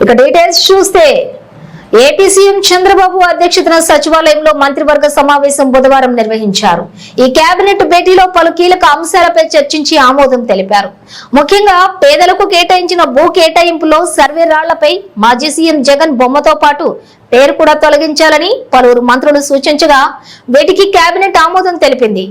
ఇక డీటెయిల్స్ చూస్తే AP CM Chandrababu అధ్యక్షతన సచివాలయంలో మంత్రివర్గ సమావేశం బుధవారం నిర్వహించారు. ఈ కేబినెట్ భేటీలో పలు కీలక అంశాలపై చర్చించి ఆమోదం తెలిపారు. ముఖ్యంగా పేదలకు కేటాయించిన భూ కేటాయింపులో సర్వే రాళ్లపై మాజీ సీఎం జగన్ బొమ్మతో పాటు పేరు కూడా తొలగించాలని పలువురు మంత్రులు సూచించగా వీటికి కేబినెట్ ఆమోదం తెలిపింది.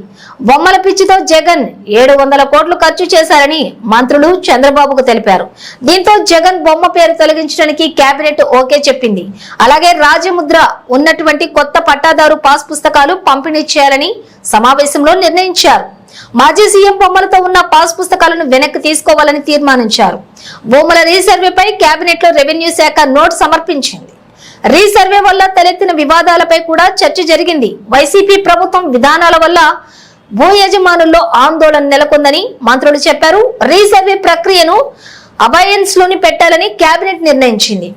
బొమ్మల పిచ్చితో జగన్ 700 కోట్లు ఖర్చు చేశారని మంత్రులు చంద్రబాబుకు తెలిపారు. దీంతో జగన్ బొమ్మ పేరు తొలగించడానికి కేబినెట్ ఓకే చెప్పింది. అలాగే రాజముద్ర ఉన్నటువంటి కొత్త పట్టాదారు పాస్ పుస్తకాలు పంపిణీ చేయాలని సమావేశంలో నిర్ణయించారు. మాజీ సీఎం బొమ్మలతో ఉన్న పాస్ పుస్తకాలను వెనక్కి తీసుకోవాలని తీర్మానించారు. భూముల రీసర్వేపై కేబినెట్ లో రెవెన్యూ శాఖ నోట్ సమర్పించింది. రీసర్వే వల్ల తలెత్తిన వివాదాలపై కూడా చర్చ జరిగింది. వైసీపీ ప్రభుత్వం విధానాల వల్ల భూ యజమానుల్లో ఆందోళన నెలకొందని మంత్రులు చెప్పారు. రీసర్వే ప్రక్రియను అబయన్స్ లోని పెట్టాలని కేబినెట్ నిర్ణయించింది.